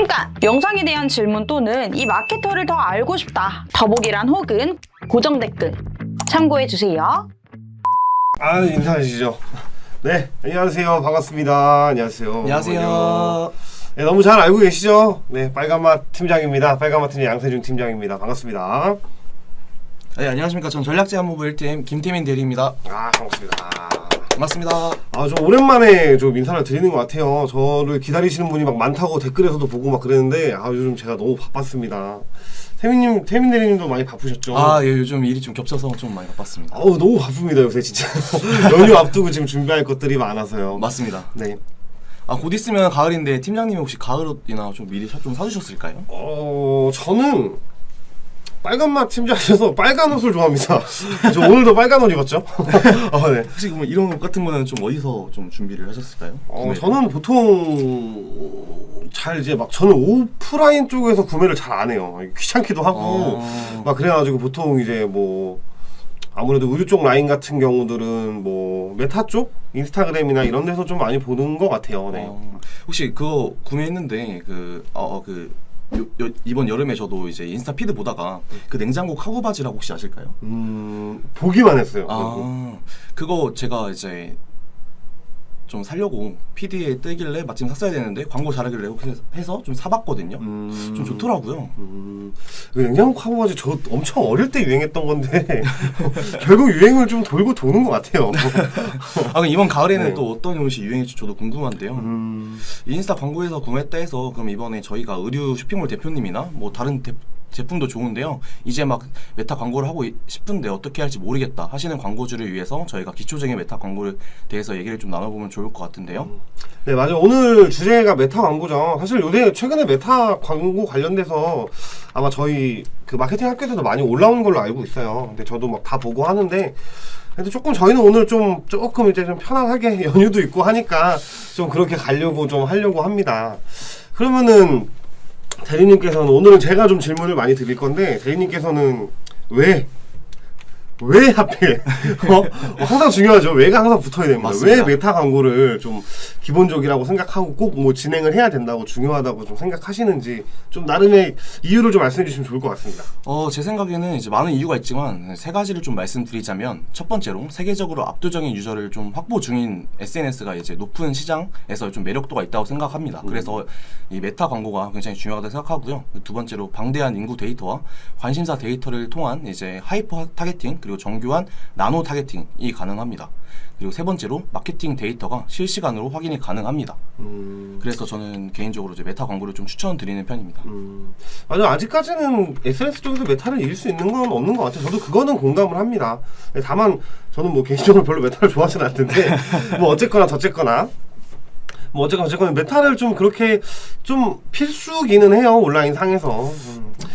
잠깐! 영상에 대한 질문 또는 이 마케터를 더 알고 싶다. 더보기란 혹은 고정 댓글 참고해주세요. 인사하시죠. 네, 안녕하세요. 반갑습니다. 안녕하세요. 안녕하세요. 네, 너무 잘 알고 계시죠? 네, 빨간맛 팀장입니다. 빨간맛 팀장 양세준 팀장입니다. 반갑습니다. 네, 안녕하십니까. 전 전략제안본부 1팀 김태민 대리입니다. 반갑습니다. 반갑습니다. 좀 오랜만에 좀 인사를 드리는 것 같아요. 저를 기다리시는 분이 막 많다고 댓글에서도 보고 막 그랬는데 요즘 제가 너무 바빴습니다. 태민 대리님도 많이 바쁘셨죠? 예, 요즘 일이 좀 겹쳐서 좀 많이 바빴습니다. 너무 바쁩니다 요새 진짜. 연휴 앞두고 지금 준비할 것들이 많아서요. 맞습니다. 네. 곧 있으면 가을인데 팀장님이 혹시 가을 옷이나 좀 미리 좀 사주셨을까요? 저는 빨간맛 팀장이어서 빨간 옷을 좋아합니다. 저 오늘도 빨간 옷 입었죠? 네. 혹시 그럼 이런 옷 같은 거는 좀 어디서 좀 준비를 하셨을까요? 저는 보통 저는 오프라인 쪽에서 구매를 잘 안 해요. 귀찮기도 하고 막 그래가지고 보통 이제 뭐 아무래도 의류 쪽 라인 같은 경우들은 뭐 메타 쪽 인스타그램이나 이런 데서 좀 많이 보는 것 같아요. 네. 혹시 그거 구매했는데 이번 여름에 저도 이제 인스타 피드 보다가 그 냉장고 카고 바지라고 혹시 아실까요? 보기만 했어요. 그거 제가 이제 좀 사려고 PD에 뜨길래 마침 샀어야 되는데 광고 잘하길래 해서 좀 사봤거든요. 좀 좋더라고요. 그 냉장고 카고 바지 저 엄청 어릴 때 유행했던 건데 결국 유행을 좀 돌고 도는 것 같아요. 그럼 이번 가을에는 네. 또 어떤 옷이 유행할지 저도 궁금한데요. 인스타 광고에서 구매했다 해서 그럼 이번에 저희가 의류 쇼핑몰 대표님이나 뭐 다른 제품도 좋은데요. 이제 막 메타 광고를 하고 싶은데 어떻게 할지 모르겠다 하시는 광고주를 위해서 저희가 기초적인 메타 광고에 대해서 얘기를 좀 나눠보면 좋을 것 같은데요. 네, 맞아요. 오늘 주제가 메타 광고죠. 사실 요새 최근에 메타 광고 관련돼서 아마 저희 그 마케팅 학교에서도 많이 올라오는 걸로 알고 있어요. 근데 저도 막 다 보고 하는데 근데 저희는 오늘 조금 이제 좀 편안하게 연휴도 있고 하니까 좀 그렇게 좀 하려고 합니다. 그러면은 대리님께서는 오늘은 제가 좀 질문을 많이 드릴 건데 대리님께서는 왜 하필 항상 중요하죠. 왜가 항상 붙어야 됩니다. 맞습니다. 왜 메타 광고를 좀 기본적이라고 생각하고 꼭 뭐 진행을 해야 된다고 중요하다고 좀 생각하시는지 좀 나름의 이유를 좀 말씀해 주시면 좋을 것 같습니다. 제 생각에는 이제 많은 이유가 있지만 세 가지를 좀 말씀드리자면 첫 번째로 세계적으로 압도적인 유저를 좀 확보 중인 SNS가 이제 높은 시장에서 좀 매력도가 있다고 생각합니다. 그래서 이 메타 광고가 굉장히 중요하다고 생각하고요. 두 번째로 방대한 인구 데이터와 관심사 데이터를 통한 이제 하이퍼 타겟팅 그리고 정교한 나노 타겟팅이 가능합니다. 그리고 세 번째로 마케팅 데이터가 실시간으로 확인이 가능합니다. 그래서 저는 개인적으로 이제 메타 광고를 좀 추천드리는 편입니다. 맞아요. 아직까지는 SNS 쪽에서 메타를 이길 수 있는 건 없는 것 같아요. 저도 그거는 공감을 합니다. 다만 저는 뭐 개인적으로 별로 메타를 좋아하지는 않는데 뭐 어쨌거나 메타를 좀 그렇게 좀 필수기는 해요. 온라인 상에서.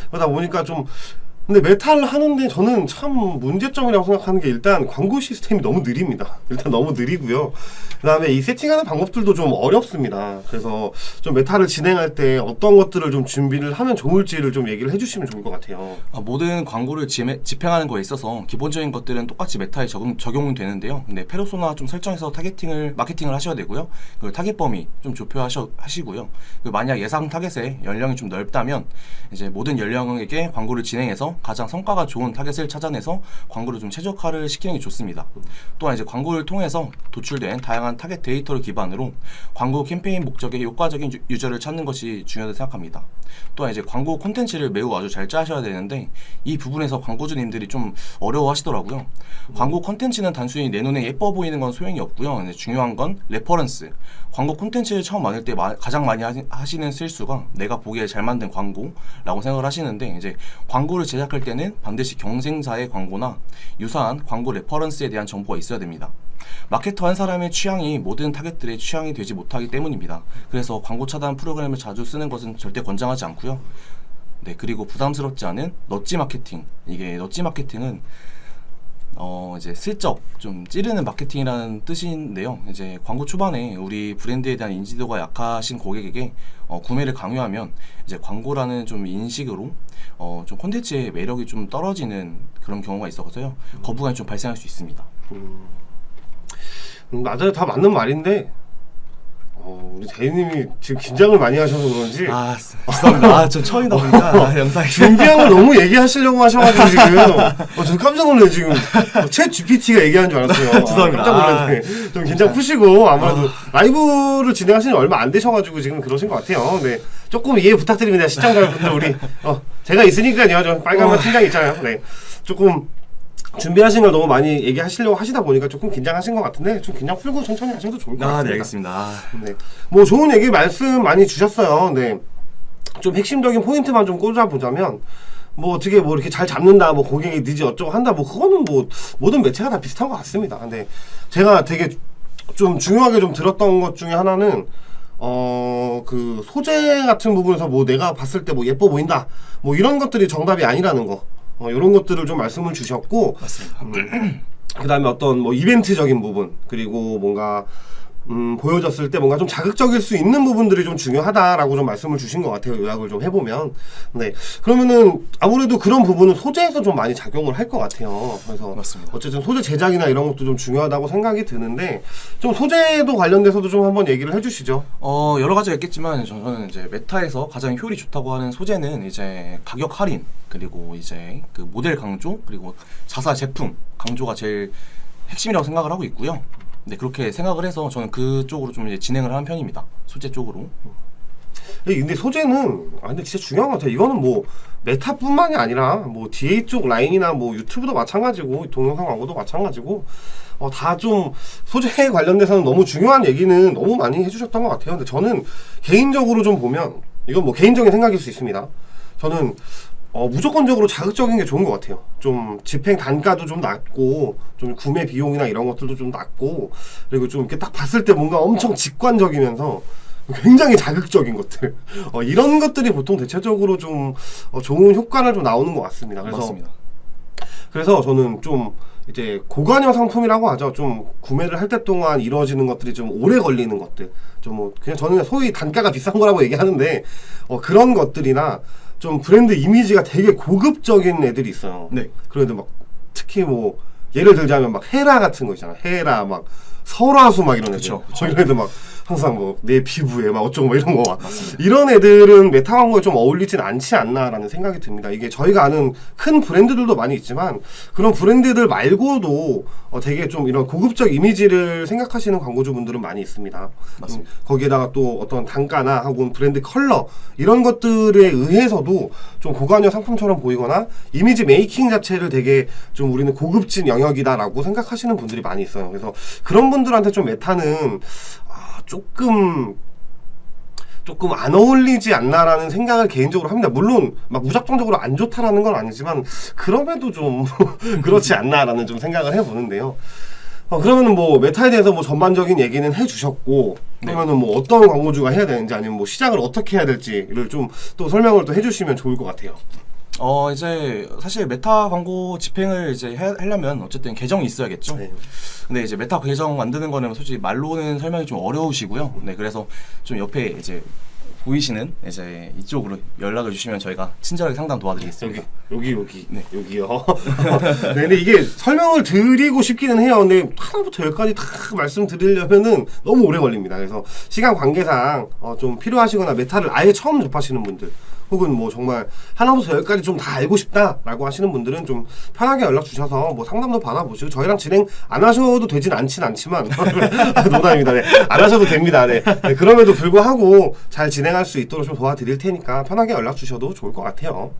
그러다 보니까 근데 메타를 하는데 저는 참 문제점이라고 생각하는 게 일단 광고 시스템이 너무 느립니다. 일단 너무 느리고요. 그 다음에 이 세팅하는 방법들도 좀 어렵습니다. 그래서 좀 메타를 진행할 때 어떤 것들을 좀 준비를 하면 좋을지를 좀 얘기를 해주시면 좋을 것 같아요. 모든 광고를 집행하는 거에 있어서 기본적인 것들은 똑같이 메타에 적용되는데요. 근데 페르소나 좀 설정해서 마케팅을 하셔야 되고요. 그리고 타겟 범위 좀 좁혀하시고요. 그리고 만약 예상 타겟의 연령이 좀 넓다면 이제 모든 연령에게 광고를 진행해서 가장 성과가 좋은 타겟을 찾아내서 광고를 좀 최적화를 시키는 게 좋습니다. 또한 이제 광고를 통해서 도출된 다양한 타겟 데이터를 기반으로 광고 캠페인 목적에 효과적인 유저를 찾는 것이 중요하다고 생각합니다. 또한 이제 광고 콘텐츠를 매우 아주 잘 짜셔야 되는데 이 부분에서 광고주님들이 좀 어려워하시더라고요. 광고 콘텐츠는 단순히 내 눈에 예뻐 보이는 건 소용이 없고요. 중요한 건 레퍼런스. 광고 콘텐츠를 처음 만들 때 가장 많이 하시는 실수가 내가 보기에 잘 만든 광고라고 생각을 하시는데 이제 광고를 제작할 때는 반드시 경쟁사의 광고나 유사한 광고 레퍼런스에 대한 정보가 있어야 됩니다. 마케터 한 사람의 취향이 모든 타겟들의 취향이 되지 못하기 때문입니다. 그래서 광고 차단 프로그램을 자주 쓰는 것은 절대 권장하지 않고요. 네, 그리고 부담스럽지 않은 넛지 마케팅. 이게 넛지 마케팅은 이제 슬쩍 좀 찌르는 마케팅이라는 뜻인데요. 이제 광고 초반에 우리 브랜드에 대한 인지도가 약하신 고객에게 구매를 강요하면 이제 광고라는 좀 인식으로 좀 콘텐츠의 매력이 좀 떨어지는 그런 경우가 있어서요. 거부감이 좀 발생할 수 있습니다. 맞아요. 다 맞는 말인데 우리 대리님이 지금 긴장을 많이 하셔서 그런지 죄송합니다. 저 처음이다 보니까 영상이 준비한 거 너무 얘기하시려고 하셔가지고 지금 저도 깜짝 놀래 지금 챗 GPT가 얘기하는 줄 알았어요. 죄송합니다. 깜짝 놀랐네. 좀 긴장 푸시고 아무래도 라이브를 진행하신 지 얼마 안 되셔가지고 지금 그러신 것 같아요. 네, 조금 이해 부탁드립니다. 시청자분들 우리 제가 있으니까요. 저 빨간만 팀장 있잖아요. 네, 조금 준비하신 걸 너무 많이 얘기하시려고 하시다 보니까 조금 긴장하신 것 같은데 좀 긴장 풀고 천천히 하셔도 좋을 것 같습니다. 네, 알겠습니다. 네, 뭐 좋은 얘기 말씀 많이 주셨어요. 네, 좀 핵심적인 포인트만 좀 꽂아보자면 뭐 어떻게 뭐 이렇게 잘 잡는다, 뭐 고객이 니지 어쩌고 한다, 뭐 그거는 뭐 모든 매체가 다 비슷한 것 같습니다. 근데 제가 되게 좀 중요하게 좀 들었던 것 중에 하나는 그 소재 같은 부분에서 뭐 내가 봤을 때 뭐 예뻐 보인다, 뭐 이런 것들이 정답이 아니라는 거. 이런 것들을 좀 말씀을 주셨고, 맞습니다. 그 다음에 어떤 뭐 이벤트적인 부분, 그리고 뭔가 보여졌을 때 뭔가 좀 자극적일 수 있는 부분들이 좀 중요하다라고 좀 말씀을 주신 것 같아요. 요약을 좀 해보면. 네, 그러면은 아무래도 그런 부분은 소재에서 좀 많이 작용을 할 것 같아요. 그래서 맞습니다. 어쨌든 소재 제작이나 이런 것도 좀 중요하다고 생각이 드는데, 좀 소재도 관련돼서도 좀 한번 얘기를 해주시죠. 여러 가지가 있겠지만 저는 이제 메타에서 가장 효율이 좋다고 하는 소재는 이제 가격 할인, 그리고 이제 그 모델 강조, 그리고 자사 제품 강조가 제일 핵심이라고 생각을 하고 있고요. 네, 그렇게 생각을 해서 저는 그쪽으로 좀 이제 진행을 하는 편입니다. 소재 쪽으로. 근데 소재는 근데 진짜 중요한 것 같아요. 이거는 뭐 메타뿐만이 아니라 뭐 DA 쪽 라인이나 뭐 유튜브도 마찬가지고 동영상 광고도 마찬가지고 다 좀 소재에 관련돼서는 너무 중요한 얘기는 너무 많이 해주셨던 것 같아요. 근데 저는 개인적으로 좀 보면 이건 뭐 개인적인 생각일 수 있습니다. 저는 무조건적으로 자극적인 게 좋은 것 같아요. 좀 집행 단가도 좀 낮고, 좀 구매 비용이나 이런 것들도 좀 낮고, 그리고 좀 이렇게 딱 봤을 때 뭔가 엄청 직관적이면서 굉장히 자극적인 것들, 이런 것들이 보통 대체적으로 좀 좋은 효과를 좀 나오는 것 같습니다. 맞습니다. 그래서 저는 좀 이제 고관여 상품이라고 하죠. 좀 구매를 할 때 동안 이루어지는 것들이 좀 오래 걸리는 것들, 좀 뭐 그냥 저는 소위 단가가 비싼 거라고 얘기하는데 그런 것들이나 좀 브랜드 이미지가 되게 고급적인 애들이 있어요. 네. 그런데 막 특히 뭐 예를 들자면 막 헤라 같은 거 있잖아. 헤라 막 설화수 막 이런 애들. 그쵸. 이런 애들 막 항상 뭐 내 피부에 막 어쩌고 막 이런 거 막 이런 애들은 메타 광고에 좀 어울리진 않지 않나라는 생각이 듭니다. 이게 저희가 아는 큰 브랜드들도 많이 있지만 그런 브랜드들 말고도 되게 좀 이런 고급적 이미지를 생각하시는 광고주분들은 많이 있습니다. 맞습니다. 거기에다가 또 어떤 단가나 혹은 브랜드 컬러 이런 것들에 의해서도 좀 고관여 상품처럼 보이거나 이미지 메이킹 자체를 되게 좀 우리는 고급진 영역이다라고 생각하시는 분들이 많이 있어요. 그래서 그런 분들한테 좀 메타는 조금 안 어울리지 않나라는 생각을 개인적으로 합니다. 물론 막 무작정적으로 안 좋다라는 건 아니지만 그럼에도 좀 그렇지 않나라는 좀 생각을 해보는데요. 그러면은 뭐 메타에 대해서 뭐 전반적인 얘기는 해주셨고, 그러면은 뭐 어떤 광고주가 해야 되는지 아니면 뭐 시작을 어떻게 해야 될지를 좀 또 설명을 또 해주시면 좋을 것 같아요. 이제 사실 메타 광고 집행을 이제 하려면 어쨌든 계정이 있어야겠죠. 네. 근데 이제 메타 계정 만드는 거는 솔직히 말로는 설명이 좀 어려우시고요. 네, 그래서 좀 옆에 이제 보이시는 이제 이쪽으로 연락을 주시면 저희가 친절하게 상담 도와드리겠습니다. 여기 네. 여기요. 네, 근데 이게 설명을 드리고 싶기는 해요. 근데 하나부터 열까지 다 말씀드리려면은 너무 오래 걸립니다. 그래서 시간 관계상 좀 필요하시거나 메타를 아예 처음 접하시는 분들, 혹은 뭐 정말 하나부터 열까지 좀 다 알고 싶다라고 하시는 분들은 좀 편하게 연락 주셔서 뭐 상담도 받아보시고 저희랑 진행 안 하셔도 되진 않지만 농담입니다. 네. 안 하셔도 됩니다. 네. 네, 그럼에도 불구하고 잘 진행할 수 있도록 좀 도와드릴 테니까 편하게 연락 주셔도 좋을 것 같아요.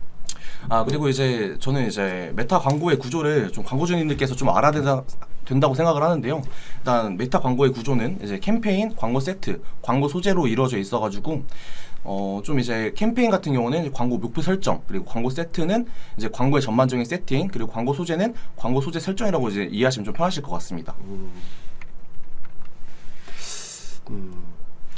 그리고 이제 저는 이제 메타 광고의 구조를 좀 광고주님들께서 좀 알아야 된다고 생각을 하는데요. 일단 메타 광고의 구조는 이제 캠페인, 광고 세트, 광고 소재로 이루어져 있어가지고 좀 이제 캠페인 같은 경우는 이제 광고 목표 설정, 그리고 광고 세트는 이제 광고의 전반적인 세팅, 그리고 광고 소재는 광고 소재 설정이라고 이제 이해하시면 좀 편하실 것 같습니다.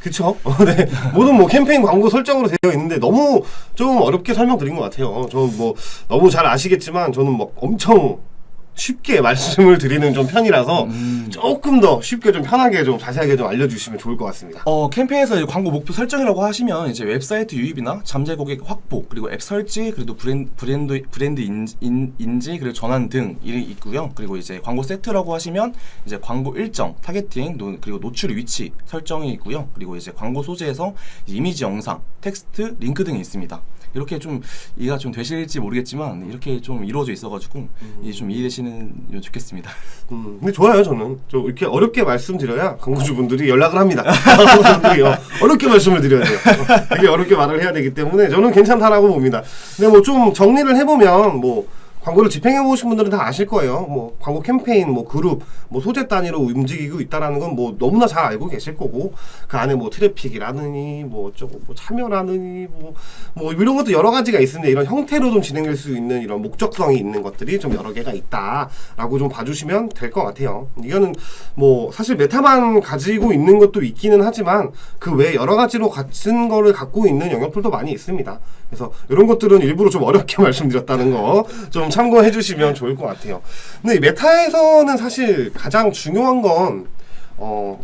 그쵸? 네. 모든 뭐 캠페인 광고 설정으로 되어 있는데 너무 좀 어렵게 설명드린 것 같아요. 저는 뭐 너무 잘 아시겠지만 저는 막 엄청 쉽게 말씀을 드리는 좀 편이라서 조금 더 쉽게 좀 편하게 좀 자세하게 좀 알려주시면 좋을 것 같습니다. 캠페인에서 이제 광고 목표 설정이라고 하시면 이제 웹사이트 유입이나 잠재 고객 확보, 그리고 앱 설치, 그리고 브랜드 인지, 그리고 전환 등 일이 있고요. 그리고 이제 광고 세트라고 하시면 이제 광고 일정, 타겟팅, 그리고 노출 위치 설정이 있고요. 그리고 이제 광고 소재에서 이미지, 영상, 텍스트, 링크 등이 있습니다. 이렇게 좀 이해가 좀 되실지 모르겠지만 이렇게 좀 이루어져 있어가지고 이게 좀 이해되시면 좋겠습니다. 근데 좋아요. 저는 좀 이렇게 어렵게 말씀드려야 광고주분들이 연락을 합니다. 광고주분들이 어렵게 말씀을 드려야 돼요. 되게 어렵게 말을 해야 되기 때문에 저는 괜찮다라고 봅니다. 근데 뭐 좀 정리를 해보면 뭐 광고를 집행해 보신 분들은 다 아실 거예요. 뭐 광고 캠페인, 뭐 그룹, 뭐 소재 단위로 움직이고 있다라는 건 뭐 너무나 잘 알고 계실 거고, 그 안에 뭐 트래픽이라느니 뭐 어쩌고 뭐 참여라느니 뭐 이런 것도 여러 가지가 있는데, 이런 형태로 좀 진행될 수 있는 이런 목적성이 있는 것들이 좀 여러 개가 있다라고 좀 봐주시면 될 것 같아요. 이거는 뭐 사실 메타만 가지고 있는 것도 있기는 하지만 그 외에 여러 가지로 같은 거를 갖고 있는 영역들도 많이 있습니다. 그래서 이런 것들은 일부러 좀 어렵게 말씀드렸다는 거 좀 참고해 주시면 좋을 것 같아요. 근데 이 메타에서는 사실 가장 중요한 건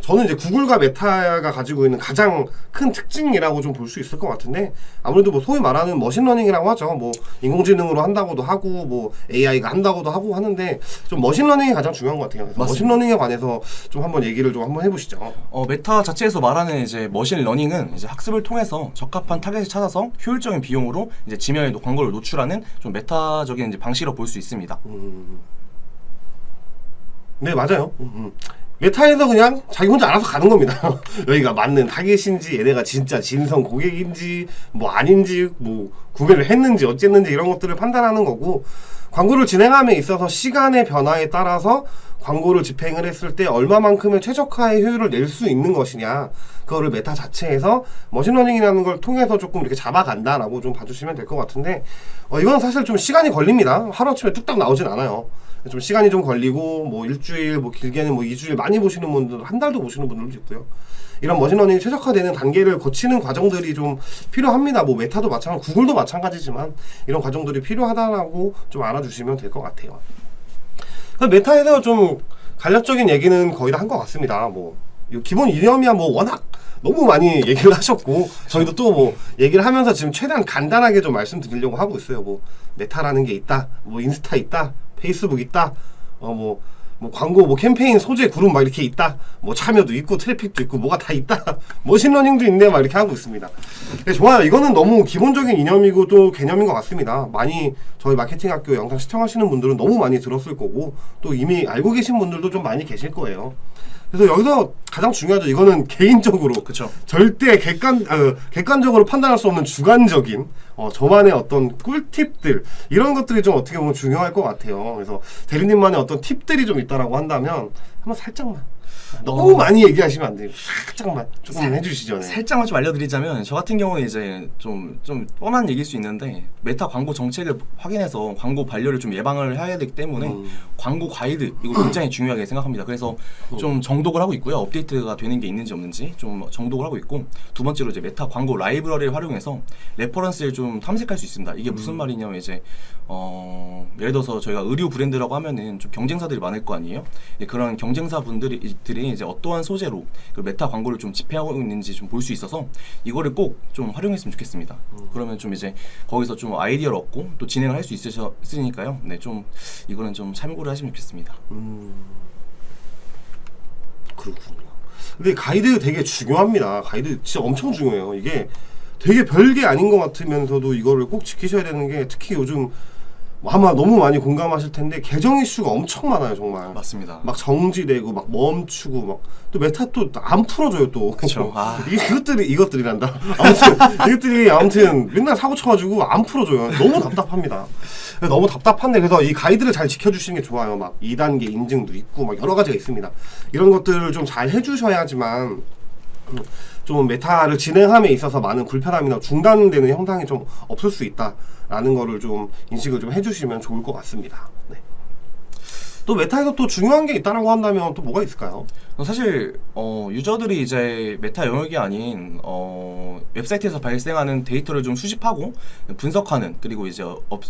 저는 이제 구글과 메타가 가지고 있는 가장 큰 특징이라고 좀 볼 수 있을 것 같은데, 아무래도 뭐 소위 말하는 머신러닝이라고 하죠. 뭐 인공지능으로 한다고도 하고 뭐 AI가 한다고도 하고 하는데, 좀 머신러닝이 가장 중요한 것 같아요. 그래서 머신러닝에 관해서 좀 한번 얘기를 좀 한번 해보시죠. 메타 자체에서 말하는 이제 머신러닝은 이제 학습을 통해서 적합한 타겟을 찾아서 효율적인 비용으로 이제 지면에 광고를 노출하는 좀 메타적인 이제 방식으로 볼 수 있습니다. 네, 맞아요. 메타에서 그냥 자기 혼자 알아서 가는 겁니다. 여기가 맞는 타겟인지, 얘네가 진짜 진성 고객인지, 뭐 아닌지, 뭐 구매를 했는지 어쨌는지 이런 것들을 판단하는 거고, 광고를 진행함에 있어서 시간의 변화에 따라서 광고를 집행을 했을 때 얼마만큼의 최적화의 효율을 낼 수 있는 것이냐, 그거를 메타 자체에서 머신러닝이라는 걸 통해서 조금 이렇게 잡아간다라고 좀 봐주시면 될 것 같은데, 이건 사실 좀 시간이 걸립니다. 하루아침에 뚝딱 나오진 않아요. 좀 시간이 좀 걸리고, 뭐 일주일, 뭐 길게는 뭐 2주일 많이 보시는 분들, 한 달도 보시는 분들도 있고요. 이런 머신러닝이 최적화되는 단계를 거치는 과정들이 좀 필요합니다. 뭐 메타도 마찬가지, 구글도 마찬가지지만 이런 과정들이 필요하다라고 좀 알아주시면 될 것 같아요. 메타에서 좀 간략적인 얘기는 거의 다 한 것 같습니다. 뭐 기본 이념이야 뭐 워낙 너무 많이 얘기를 하셨고, 저희도 또 뭐 얘기를 하면서 지금 최대한 간단하게 좀 말씀드리려고 하고 있어요. 뭐 메타라는 게 있다, 뭐 인스타 있다, 페이스북 있다, 뭐 광고, 뭐 캠페인 소재 그룹 막 이렇게 있다, 뭐 참여도 있고 트래픽도 있고 뭐가 다 있다, 머신러닝도 있네, 막 이렇게 하고 있습니다. 네, 좋아요. 이거는 너무 기본적인 이념이고 또 개념인 것 같습니다. 많이 저희 마케팅 학교 영상 시청하시는 분들은 너무 많이 들었을 거고, 또 이미 알고 계신 분들도 좀 많이 계실 거예요. 그래서 여기서 가장 중요하죠. 이거는 개인적으로, 그쵸. 절대 객관적으로 판단할 수 없는 주관적인 저만의 어떤 꿀팁들, 이런 것들이 좀 어떻게 보면 중요할 것 같아요. 그래서 대리님만의 어떤 팁들이 좀 있다라고 한다면 한번 살짝만, 너무 많이 얘기하시면 안 돼요. 살짝만 조금 해주시죠. 네. 살짝만 좀 알려드리자면, 저 같은 경우는 이제 좀 뻔한 얘기일 수 있는데, 메타 광고 정책을 확인해서 광고 반려를 좀 예방을 해야 되기 때문에 광고 가이드, 이거 굉장히 중요하게 생각합니다. 그래서 좀 정독을 하고 있고요. 업데이트가 되는 게 있는지 없는지 좀 정독을 하고 있고, 두 번째로 이제 메타 광고 라이브러리를 활용해서 레퍼런스를 좀 탐색할 수 있습니다. 이게 무슨 말이냐면, 이제 예를 들어서 저희가 의류 브랜드라고 하면은 좀 경쟁사들이 많을 거 아니에요. 그런 경쟁사 분들이 이제 어떠한 소재로 그 메타 광고를 좀 집행하고 있는지 좀 볼 수 있어서 이거를 꼭 좀 활용했으면 좋겠습니다. 그러면 좀 이제 거기서 좀 아이디어를 얻고 또 진행을 할 수 있으니까요. 네, 좀 이거는 좀 참고를 하시면 좋겠습니다. 그렇군요. 근데 가이드 되게 중요합니다. 가이드 진짜 엄청 중요해요. 이게 되게 별게 아닌 것 같으면서도 이거를 꼭 지키셔야 되는 게, 특히 요즘 아마 너무 많이 공감하실 텐데 계정 이슈가 엄청 많아요, 정말. 맞습니다. 막 정지되고 막 멈추고 막 또 메타 또 안 풀어줘요 또. 그쵸. 이것들이란다. 아무튼 맨날 사고 쳐가지고 안 풀어줘요. 너무 답답합니다. 너무 답답한데, 그래서 이 가이드를 잘 지켜주시는 게 좋아요. 막 2단계 인증도 있고 막 여러 가지가 있습니다. 이런 것들을 좀 잘 해주셔야지만 좀 메타를 진행함에 있어서 많은 불편함이나 중단되는 현상이 좀 없을 수 있다라는 거를 좀 인식을 좀 해주시면 좋을 것 같습니다. 네. 또 메타에서 또 중요한 게 있다라고 한다면 또 뭐가 있을까요? 사실 유저들이 이제 메타 영역이 아닌 웹사이트에서 발생하는 데이터를 좀 수집하고 분석하는, 그리고 이제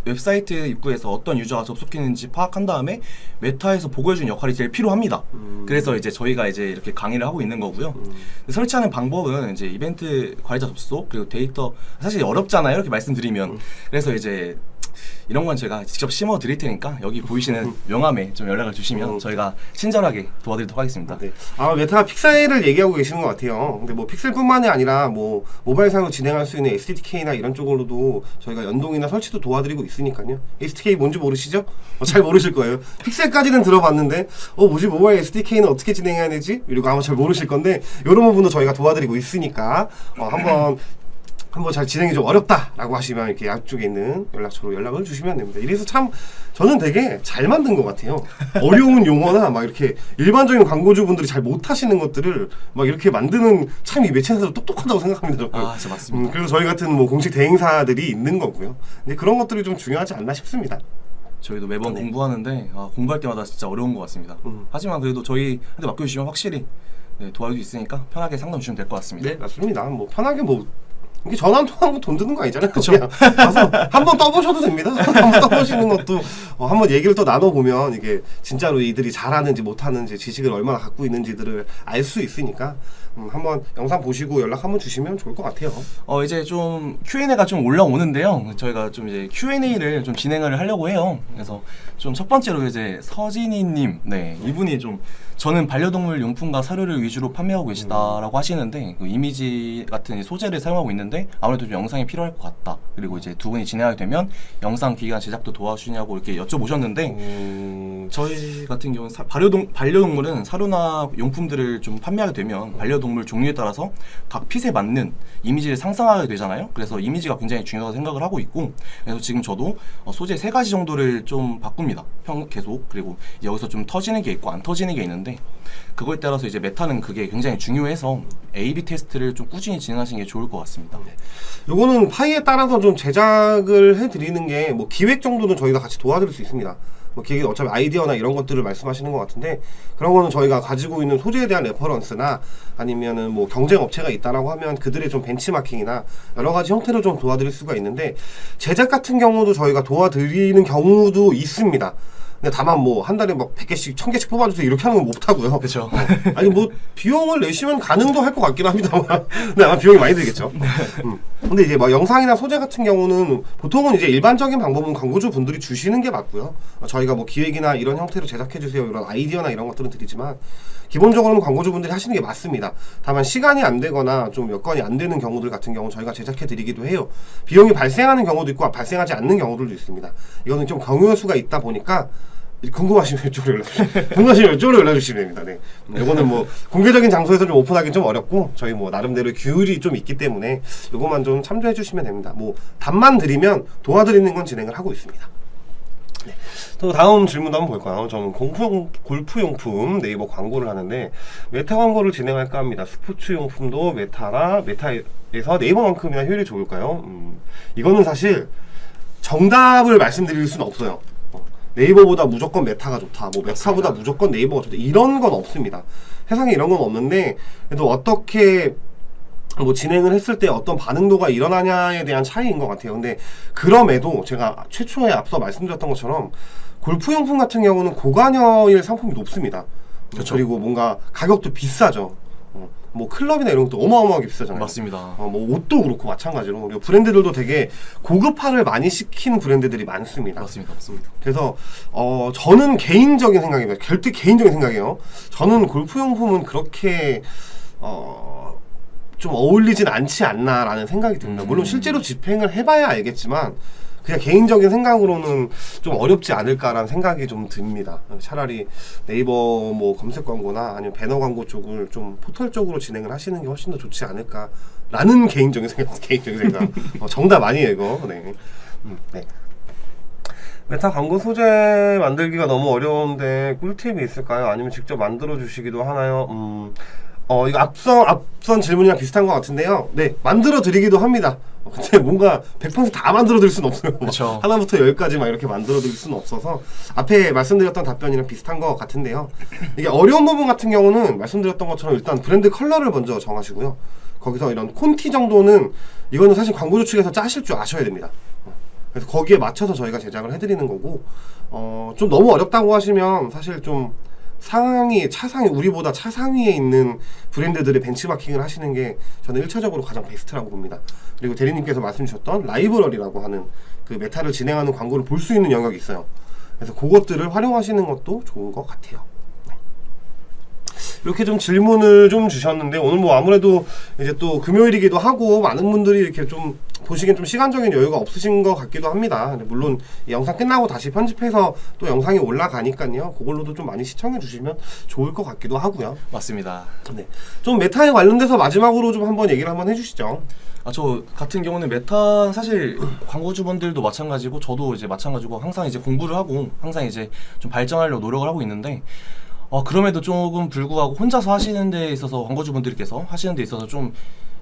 웹사이트 입구에서 어떤 유저가 접속했는지 파악한 다음에 메타에서 보고해주는 역할이 제일 필요합니다. 그래서 이제 저희가 이제 이렇게 강의를 하고 있는 거고요. 설치하는 방법은 이제 이벤트 관리자 접속, 그리고 데이터, 사실 어렵잖아요, 이렇게 말씀드리면. 그래서 이제 이런 건 제가 직접 심어 드릴 테니까 여기 보이시는 명함에 좀 연락을 주시면 저희가 친절하게 도와드리도록 하겠습니다. 네. 아마 메타가 픽셀을 얘기하고 계시는 것 같아요. 근데 뭐 픽셀뿐만이 아니라 뭐 모바일상으로 진행할 수 있는 SDK나 이런 쪽으로도 저희가 연동이나 설치도 도와드리고 있으니까요. SDK 뭔지 모르시죠? 잘 모르실 거예요. 픽셀까지는 들어봤는데 뭐지, 모바일 SDK는 어떻게 진행해야 되지? 이러고 아마 잘 모르실 건데 이런 부분도 저희가 도와드리고 있으니까 한번 잘 진행이 좀 어렵다라고 하시면 이렇게 앞쪽에 있는 연락처로 연락을 주시면 됩니다. 이래서 참 저는 되게 잘 만든 것 같아요. 어려운 용어나 막 이렇게 일반적인 광고주분들이 잘 못하시는 것들을 막 이렇게 만드는, 참 이 매체에서 똑똑하다고 생각합니다. 저는. 진짜 맞습니다. 그래서 저희 같은 뭐 공식 대행사들이 있는 거고요. 근데 그런 것들이 좀 중요하지 않나 싶습니다. 저희도 매번 공부하는데 공부할 때마다 진짜 어려운 것 같습니다. 하지만 그래도 저희한테 맡겨주시면 확실히 도와줄 수 있으니까 편하게 상담 주시면 될 것 같습니다. 네, 맞습니다. 뭐 편하게 이게 전화 한 통하는 거 돈 드는 거 아니잖아요. 그냥 가서 한번 떠보셔도 됩니다. 한번 떠보시는 것도 한번 얘기를 또 나눠보면 이게 진짜로 이들이 잘하는지 못하는지, 지식을 얼마나 갖고 있는지들을 알 수 있으니까 한번 영상 보시고 연락 한번 주시면 좋을 것 같아요. 이제 좀 Q&A가 좀 올라오는데요. 저희가 좀 이제 Q&A를 좀 진행을 하려고 해요. 그래서 좀 첫 번째로 이제 서진이님, 이분이 좀 저는 반려동물 용품과 사료를 위주로 판매하고 계시다라고 하시는데 그 이미지 같은 소재를 사용하고 있는데 아무래도 좀 영상이 필요할 것 같다. 그리고 이제 두 분이 진행하게 되면 영상 기획안 제작도 도와주시냐고 이렇게 여쭤보셨는데 저희 같은 경우는 반려동물은 사료나 용품들을 좀 판매하게 되면 반려동물 종류에 따라서 각 핏에 맞는 이미지를 상상하게 되잖아요. 그래서 이미지가 굉장히 중요하다고 생각을 하고 있고, 그래서 지금 저도 소재 3가지 정도를 좀 바꿉니다. 계속. 그리고 여기서 좀 터지는 게 있고 안 터지는 게 있는데 그거에 따라서 이제 메타는 그게 굉장히 중요해서 A/B 테스트를 좀 꾸준히 진행하시는 게 좋을 것 같습니다. 요거는 파이에 따라서 좀 제작을 해드리는 게 뭐 기획 정도는 저희가 같이 도와드릴 수 있습니다. 뭐 기획 어차피 아이디어나 이런 것들을 말씀하시는 것 같은데 그런 거는 저희가 가지고 있는 소재에 대한 레퍼런스나 아니면은 뭐 경쟁 업체가 있다라고 하면 그들의 좀 벤치마킹이나 여러 가지 형태로 좀 도와드릴 수가 있는데 제작 같은 경우도 저희가 도와드리는 경우도 있습니다. 근데 다만 뭐 한 달에 막 100개씩 1000개씩 뽑아주세요 이렇게 하는 건 못하고요. 그렇죠. 아니 뭐 비용을 내시면 가능도 할 것 같긴 합니다만 근데 아마 비용이 많이 들겠죠. 근데 이제 막 영상이나 소재 같은 경우는 보통은 이제 일반적인 방법은 광고주 분들이 주시는 게 맞고요. 저희가 뭐 기획이나 이런 형태로 제작해 주세요 이런 아이디어나 이런 것들은 드리지만 기본적으로는 광고주 분들이 하시는 게 맞습니다. 다만 시간이 안 되거나 좀 여건이 안 되는 경우들 같은 경우 저희가 제작해 드리기도 해요. 비용이 발생하는 경우도 있고 발생하지 않는 경우들도 있습니다. 이거는 좀 경우의 수가 있다 보니까 궁금하시면 이쪽으로 연락 주시면 됩니다. 네. 이거는 뭐 공개적인 장소에서 좀 오픈하기 좀 어렵고 저희 뭐 나름대로 규율이 좀 있기 때문에 이것만 좀 참조해 주시면 됩니다. 뭐 답만 드리면 도와드리는 건 진행을 하고 있습니다. 네. 또 다음 질문도 한번 볼까요? 저는 골프용품 네이버 광고를 하는데 메타 광고를 진행할까 합니다. 스포츠용품도 메타에서 네이버만큼이나 효율이 좋을까요? 이거는 사실 정답을 말씀드릴 수는 없어요. 네이버보다 무조건 메타가 좋다, 뭐 메타보다 무조건 네이버가 좋다 이런 건 없습니다. 세상에 이런 건 없는데 그래도 어떻게 뭐 진행을 했을 때 어떤 반응도가 일어나냐에 대한 차이인 것 같아요. 근데 그럼에도 제가 최초에 앞서 말씀드렸던 것처럼 골프용품 같은 경우는 고관여일 상품이 높습니다. 그렇죠. 그리고 뭔가 가격도 비싸죠. 뭐 클럽이나 이런 것도 어마어마하게 비싸잖아요. 맞습니다. 뭐 옷도 그렇고 마찬가지로 그리고 브랜드들도 되게 고급화를 많이 시킨 브랜드들이 많습니다. 맞습니다. 그래서 저는 개인적인 생각입니다. 절대 개인적인 생각이에요. 저는 골프용품은 그렇게 좀 어울리진 않지 않나라는 생각이 듭니다. 물론 실제로 집행을 해봐야 알겠지만 그냥 개인적인 생각으로는 좀 어렵지 않을까라는 생각이 좀 듭니다. 차라리 네이버 뭐 검색 광고나 아니면 배너 광고 쪽을 좀 포털 쪽으로 진행을 하시는 게 훨씬 더 좋지 않을까라는 개인적인 생각. 정답 아니에요 이거. 네. 네. 메타 광고 소재 만들기가 너무 어려운데 꿀팁이 있을까요? 아니면 직접 만들어 주시기도 하나요? 이거 앞선 질문이랑 비슷한 것 같은데요. 네, 만들어 드리기도 합니다. 근데 뭔가 100% 다 만들어 드릴 수는 없어요. 그쵸. 하나부터 10까지 막 이렇게 만들어 드릴 수는 없어서 앞에 말씀드렸던 답변이랑 비슷한 것 같은데요. 이게 어려운 부분 같은 경우는 말씀드렸던 것처럼 일단 브랜드 컬러를 먼저 정하시고요. 거기서 이런 콘티 정도는 이거는 사실 광고주 측에서 짜실 줄 아셔야 됩니다. 그래서 거기에 맞춰서 저희가 제작을 해드리는 거고, 좀 너무 어렵다고 하시면 사실 좀 차상위, 우리보다 차상위에 있는 브랜드들의 벤치마킹을 하시는 게 저는 1차적으로 가장 베스트라고 봅니다. 그리고 대리님께서 말씀 주셨던 라이브러리라고 하는 그 메타를 진행하는 광고를 볼 수 있는 영역이 있어요. 그래서 그것들을 활용하시는 것도 좋은 것 같아요. 이렇게 좀 질문을 좀 주셨는데, 오늘 뭐 아무래도 이제 또 금요일이기도 하고 많은 분들이 이렇게 좀 보시기엔 좀 시간적인 여유가 없으신 것 같기도 합니다. 근데 물론 이 영상 끝나고 다시 편집해서 또 영상이 올라가니까요. 그걸로도 좀 많이 시청해 주시면 좋을 것 같기도 하고요. 맞습니다. 네. 좀 메타에 관련돼서 마지막으로 좀 한번 얘기를 한번 해주시죠. 저 같은 경우는 메타 사실 광고주분들도 마찬가지고 저도 이제 마찬가지고 항상 이제 공부를 하고 항상 이제 좀 발전하려고 노력을 하고 있는데, 그럼에도 조금 불구하고 혼자서 하시는 데 있어서 광고주분들께서 하시는 데 있어서 좀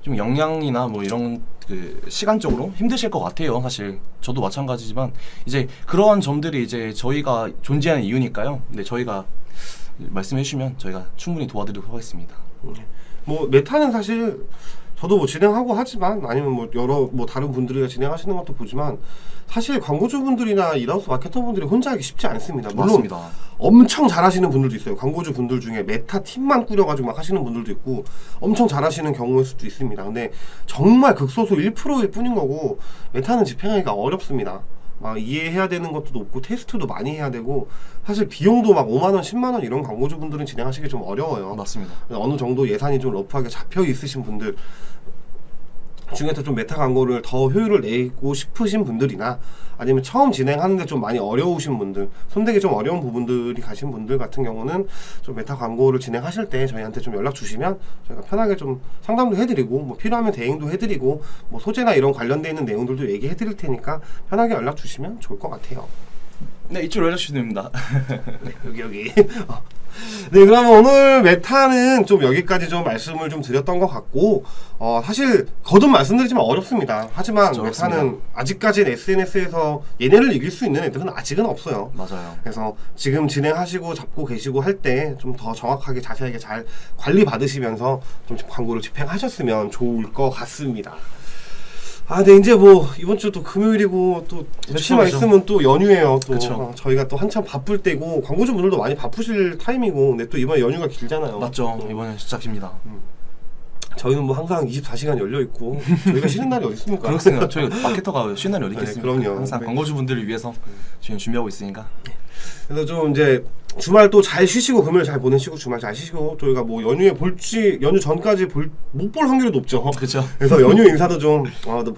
역량이나 뭐 이런 그 시간적으로 힘드실 것 같아요. 사실 저도 마찬가지지만 이제 그러한 점들이 이제 저희가 존재하는 이유니까요. 근데 저희가 말씀해 주시면 저희가 충분히 도와드리도록 하겠습니다. 뭐 메타는 사실 저도 뭐 진행하고 하지만, 아니면 뭐 여러 뭐 다른 분들이 진행하시는 것도 보지만, 사실 광고주분들이나 인하우스 마케터분들이 혼자 하기 쉽지 않습니다. 물론 맞습니다. 엄청 잘하시는 분들도 있어요. 광고주 분들 중에 메타 팀만 꾸려가지고 막 하시는 분들도 있고 엄청 잘하시는 경우일 수도 있습니다. 근데 정말 극소수 1%일 뿐인 거고, 메타는 집행하기가 어렵습니다. 막 이해해야 되는 것도 높고 테스트도 많이 해야 되고, 사실 비용도 막 5만원, 10만원 이런 광고주분들은 진행하시기 좀 어려워요. 맞습니다. 어느 정도 예산이 좀 러프하게 잡혀 있으신 분들 중에서 좀 메타 광고를 더 효율을 내고 싶으신 분들이나, 아니면 처음 진행하는데 좀 많이 어려우신 분들, 손대기 좀 어려운 부분들이 가신 분들 같은 경우는 좀 메타 광고를 진행하실 때 저희한테 좀 연락 주시면 저희가 편하게 좀 상담도 해드리고, 뭐 필요하면 대행도 해드리고, 뭐 소재나 이런 관련돼 있는 내용들도 얘기해 드릴 테니까 편하게 연락 주시면 좋을 것 같아요. 네, 이쪽으로 연락 주시면 됩니다. 여기 네, 그러면 오늘 메타는 좀 여기까지 좀 말씀을 좀 드렸던 것 같고, 사실 거듭 말씀드리지만 어렵습니다. 하지만 진짜 메타는 어렵습니다. 아직까지는 SNS에서 얘네를 이길 수 있는 애들은 아직은 없어요. 맞아요. 그래서 지금 진행하시고 잡고 계시고 할 때 좀 더 정확하게 자세하게 잘 관리 받으시면서 좀 광고를 집행하셨으면 좋을 것 같습니다. 네, 이제 뭐 이번 주 또 금요일이고 또 며칠만 그쵸. 있으면 또 연휴예요. 또 그쵸. 저희가 또 한참 바쁠 때고, 광고주분들도 많이 바쁘실 타임이고, 근데 또 이번 연휴가 길잖아요. 맞죠. 또 이번엔 진짜 깁니다. 저희는 뭐 항상 24시간 열려 있고 저희가 쉬는 날이 어디 있습니까? 그렇습니다. 저희 마케터가 쉬는 날이 어디 네, 있겠습니까? 그럼요. 항상 네. 광고주분들을 위해서 저희는 준비하고 있으니까. 그래서 좀 이제 주말 또 잘 쉬시고, 금요일 잘 보내시고, 주말 잘 쉬시고, 저희가 뭐 연휴에 연휴 전까지 못 볼 확률이 높죠. 그렇죠. 그래서 연휴 인사도 좀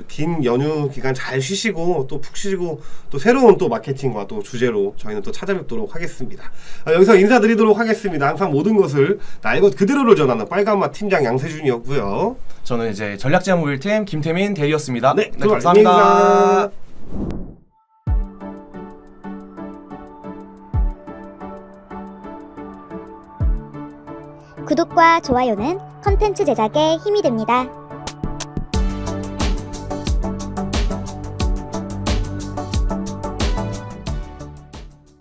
긴 연휴 기간 잘 쉬시고, 또 푹 쉬시고, 또 새로운 또 마케팅과 또 주제로 저희는 또 찾아뵙도록 하겠습니다. 여기서 인사드리도록 하겠습니다. 항상 모든 것을 나의 것 그대로를 전하는 빨간맛 팀장 양세준이었고요. 저는 이제 전략제안 모빌팀 김태민 대리였습니다. 네, 감사합니다. 구독과 좋아요는 컨텐츠 제작에 힘이 됩니다.